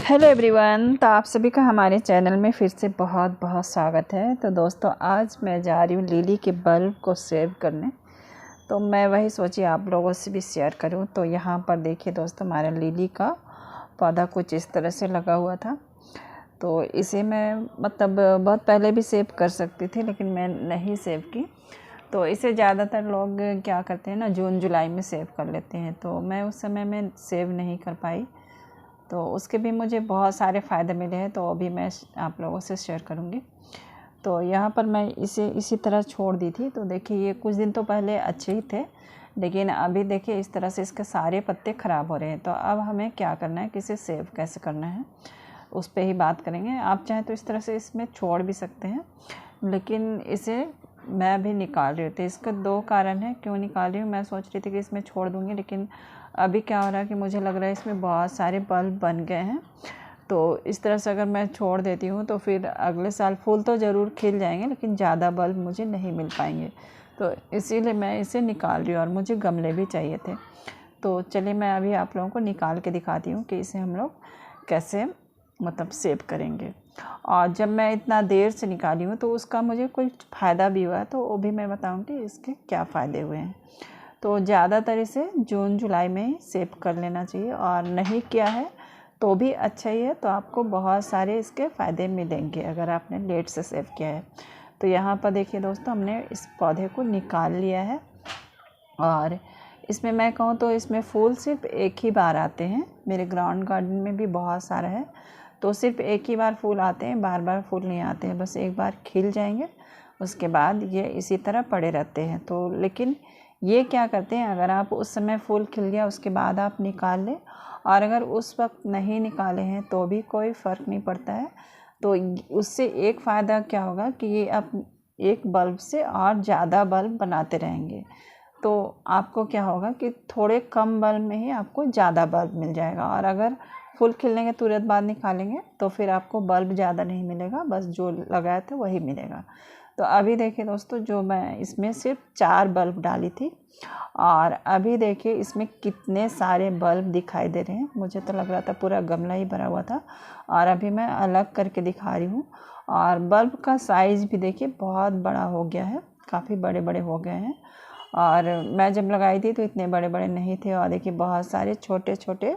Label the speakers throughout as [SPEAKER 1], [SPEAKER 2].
[SPEAKER 1] Hello everyone, तो आप सभी का हमारे चैनल में फिर से बहुत बहुत स्वागत है। तो दोस्तों, आज मैं जा रही हूँ लिली के बल्ब को सेव करने। तो मैं वही सोची आप लोगों से भी शेयर करूँ। तो यहाँ पर देखिए दोस्तों, हमारा लिली का पौधा कुछ इस तरह से लगा हुआ था। तो इसे मैं मतलब बहुत पहले भी सेव कर सकती थी, लेकिन मैं नहीं सेव की। तो इसे ज़्यादातर लोग क्या करते हैं ना, जून जुलाई में सेव कर लेते हैं। तो मैं उस समय में सेव नहीं कर पाई, तो उसके भी मुझे बहुत सारे फ़ायदे मिले हैं। तो अभी मैं आप लोगों से शेयर करूँगी। तो यहाँ पर मैं इसे इसी तरह छोड़ दी थी। तो देखिए, ये कुछ दिन तो पहले अच्छे ही थे, लेकिन अभी देखिए इस तरह से इसके सारे पत्ते ख़राब हो रहे हैं। तो अब हमें क्या करना है कि इसे सेव कैसे करना है, उस पर ही बात करेंगे। आप चाहें तो इस तरह से इसमें छोड़ भी सकते हैं, लेकिन इसे मैं अभी निकाल रही थी। इसके दो कारण हैं क्यों निकाल रही हूँ। मैं सोच रही थी कि इसमें छोड़ दूँगी, लेकिन अभी क्या हो रहा है कि मुझे लग रहा है इसमें बहुत सारे बल्ब बन गए हैं। तो इस तरह से अगर मैं छोड़ देती हूँ तो फिर अगले साल फूल तो ज़रूर खिल जाएंगे, लेकिन ज़्यादा बल्ब मुझे नहीं मिल पाएंगे। तो इसीलिए मैं इसे निकाल रही हूँ, और मुझे गमले भी चाहिए थे। तो चलिए, मैं अभी आप लोगों को निकाल के दिखाती हूँ कि इसे हम लोग कैसे मतलब सेव करेंगे। और जब मैं इतना देर से निकाली हूँ तो उसका मुझे कोई फ़ायदा भी हुआ है, तो वो भी मैं बताऊँगी इसके क्या फ़ायदे हुए हैं। तो ज़्यादातर इसे जून जुलाई में ही सेव कर लेना चाहिए, और नहीं किया है तो भी अच्छा ही है। तो आपको बहुत सारे इसके फ़ायदे मिलेंगे अगर आपने लेट से सेव किया है। तो यहाँ पर देखिए दोस्तों, हमने इस पौधे को निकाल लिया है, और इसमें मैं कहूँ तो इसमें फूल सिर्फ एक ही बार आते हैं। मेरे ग्राउंड गार्डन में भी बहुत सारा है, तो सिर्फ एक ही बार फूल आते हैं, बार बार फूल नहीं आते हैं। बस एक बार खिल जाएंगे, उसके बाद ये इसी तरह पड़े रहते हैं। तो लेकिन ये क्या करते हैं, अगर आप उस समय फूल खिल गया उसके बाद आप निकाल लें, और अगर उस वक्त नहीं निकाले हैं तो भी कोई फ़र्क नहीं पड़ता है। तो उससे एक फ़ायदा क्या होगा कि ये आप एक बल्ब से और ज़्यादा बल्ब बनाते रहेंगे। तो आपको क्या होगा कि थोड़े कम बल्ब में ही आपको ज़्यादा बल्ब मिल जाएगा। और अगर फूल खिलने के तुरंत बाद निकालेंगे तो फिर आपको बल्ब ज़्यादा नहीं मिलेगा, बस जो लगाए थे वही मिलेगा। तो अभी देखिए दोस्तों, जो मैं इसमें सिर्फ 4 बल्ब डाली थी, और अभी देखिए इसमें कितने सारे बल्ब दिखाई दे रहे हैं। मुझे तो लग रहा था पूरा गमला ही भरा हुआ था, और अभी मैं अलग करके दिखा रही हूँ। और बल्ब का साइज़ भी देखिए बहुत बड़ा हो गया है, काफ़ी बड़े बड़े हो गए हैं। और मैं जब लगाई थी तो इतने बड़े बड़े नहीं थे, और देखिए बहुत सारे छोटे छोटे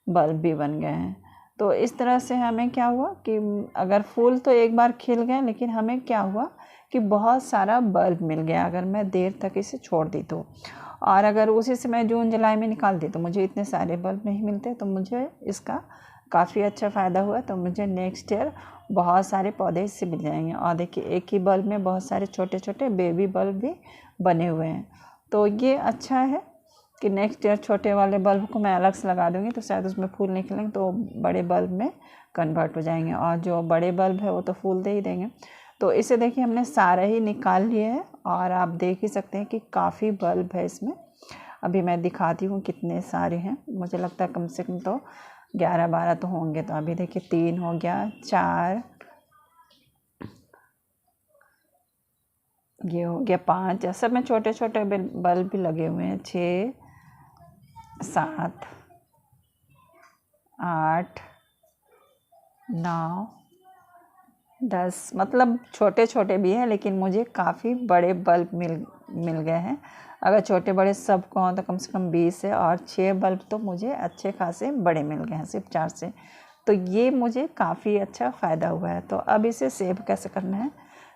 [SPEAKER 1] बल्ब भी बन गए हैं। तो इस तरह से हमें क्या हुआ कि अगर फूल तो एक बार खिल गए, लेकिन हमें क्या हुआ कि बहुत सारा बल्ब मिल गया अगर मैं देर तक इसे छोड़ दी तो। और अगर उसी समय जून जुलाई में निकाल दी तो मुझे इतने सारे बल्ब नहीं मिलते। तो मुझे इसका काफ़ी अच्छा फ़ायदा हुआ। तो मुझे नेक्स्ट ईयर बहुत सारे पौधे इससे मिल जाएंगे। और देखिए, एक ही बल्ब में बहुत सारे छोटे छोटे बेबी बल्ब भी बने हुए हैं। तो ये अच्छा है कि नेक्स्ट ईयर छोटे वाले बल्ब को मैं अलग से लगा दूँगी, तो शायद उसमें फूल निकलेंगे तो बड़े बल्ब में कन्वर्ट हो जाएंगे, और जो बड़े बल्ब है वो तो फूल दे ही देंगे। तो इसे देखिए हमने सारा ही निकाल लिया है, और आप देख ही सकते हैं कि काफ़ी बल्ब है इसमें। अभी मैं दिखाती हूँ कितने सारे हैं। मुझे लगता है कम से कम तो 11-12 तो होंगे। तो अभी देखिए 3 हो गया, 4, ये हो गया 5। सब में छोटे छोटे बल्ब भी लगे हुए हैं। 6, 7, 8, 9, 10, मतलब छोटे छोटे भी हैं, लेकिन मुझे काफ़ी बड़े बल्ब मिल गए हैं। अगर छोटे बड़े सब को हों तो कम से कम 20 है, और 6 बल्ब तो मुझे अच्छे खासे बड़े मिल गए हैं सिर्फ 4 से। तो ये मुझे काफ़ी अच्छा फ़ायदा हुआ है। तो अब इसे सेव कैसे करना है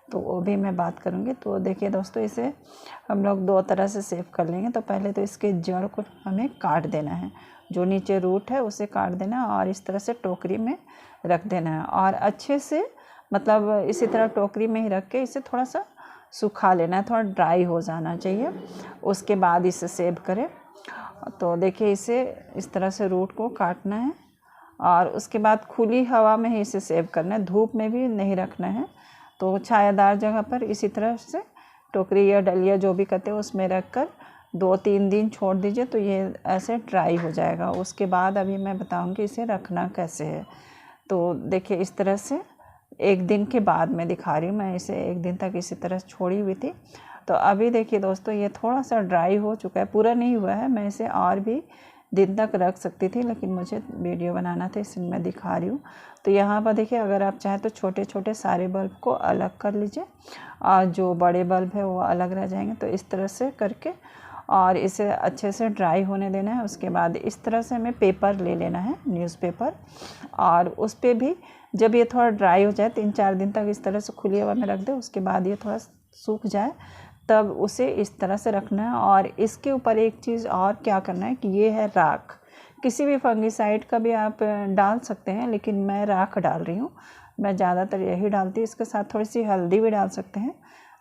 [SPEAKER 1] तो वो भी मैं बात करूँगी। तो देखिए दोस्तों, इसे हम लोग 2 तरह से सेव कर लेंगे। तो पहले तो इसके जड़ को हमें काट देना है, जो नीचे रूट है उसे काट देना है, और इस तरह से टोकरी में रख देना है। और अच्छे से मतलब इसी तरह टोकरी में ही रख के इसे थोड़ा सा सुखा लेना है, थोड़ा ड्राई हो जाना चाहिए, उसके बाद इसे सेव करें। तो देखिए, इसे इस तरह से रूट को काटना है, और उसके बाद खुली हवा में ही इसे सेव करना है, धूप में भी नहीं रखना है। तो छायादार जगह पर इसी तरह से टोकरी या डलिया जो भी कहते हैं उसमें रख कर 2-3 दिन छोड़ दीजिए, तो ये ऐसे ड्राई हो जाएगा। उसके बाद अभी मैं बताऊंगी इसे रखना कैसे है। तो देखिए, इस तरह से 1 दिन के बाद मैं दिखा रही हूँ। मैं इसे 1 दिन तक इसी तरह छोड़ी हुई थी। तो अभी देखिए दोस्तों, ये थोड़ा सा ड्राई हो चुका है, पूरा नहीं हुआ है। मैं इसे और भी दिन तक रख सकती थी, लेकिन मुझे वीडियो बनाना था इसलिए मैं दिखा रही हूँ। तो यहाँ पर देखिए, अगर आप चाहें तो छोटे छोटे सारे बल्ब को अलग कर लीजिए और जो बड़े बल्ब है वो अलग रह जाएंगे। तो इस तरह से करके और इसे अच्छे से ड्राई होने देना है। उसके बाद इस तरह से हमें पेपर ले लेना है, न्यूज़पेपर, और उस पर भी जब ये थोड़ा ड्राई हो जाए 3-4 दिन तक इस तरह से खुली हवा में रख दें। उसके बाद ये थोड़ा सूख जाए तब उसे इस तरह से रखना है। और इसके ऊपर एक चीज़ और क्या करना है कि ये है राख। किसी भी फंगिसाइड का भी आप डाल सकते हैं, लेकिन मैं राख डाल रही हूँ, मैं ज़्यादातर यही डालती हूँ। इसके साथ थोड़ी सी हल्दी भी डाल सकते हैं,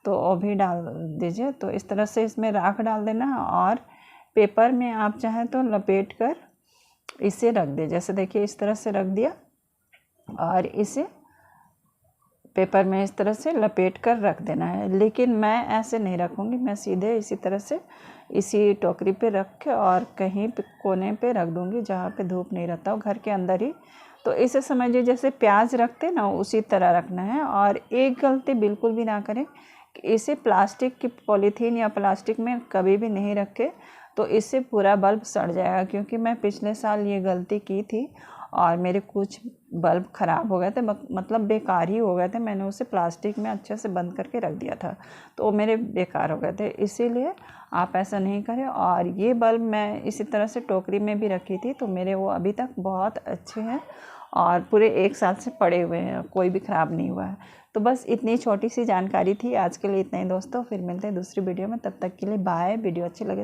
[SPEAKER 1] तो वो भी डाल दीजिए। तो इस तरह से इसमें राख डाल देना और पेपर में आप चाहें तो लपेट कर इसे रख दें। जैसे देखिए इस तरह से रख दिया और इसे पेपर में इस तरह से लपेट कर रख देना है। लेकिन मैं ऐसे नहीं रखूँगी, मैं सीधे इसी तरह से इसी टोकरी पे रख के और कहीं पे कोने पे रख दूँगी जहाँ पे धूप नहीं रहता हो, घर के अंदर ही। तो इसे समझिए जैसे प्याज रखते ना, उसी तरह रखना है। और एक गलती बिल्कुल भी ना करें कि इसे प्लास्टिक की पॉलीथीन या प्लास्टिक में कभी भी नहीं रखें, तो इससे पूरा बल्ब सड़ जाएगा। क्योंकि मैं पिछले साल ये गलती की थी और मेरे कुछ बल्ब ख़राब हो गए थे, मतलब बेकार ही हो गए थे। मैंने उसे प्लास्टिक में अच्छे से बंद करके रख दिया था, तो वो मेरे बेकार हो गए थे। इसीलिए आप ऐसा नहीं करें। और ये बल्ब मैं इसी तरह से टोकरी में भी रखी थी, तो मेरे वो अभी तक बहुत अच्छे हैं और पूरे 1 साल से पड़े हुए हैं, कोई भी ख़राब नहीं हुआ है। तो बस इतनी छोटी सी जानकारी थी, आज के लिए इतना ही दोस्तों। फिर मिलते हैं दूसरी वीडियो में, तब तक के लिए बाय। वीडियो अच्छी लगे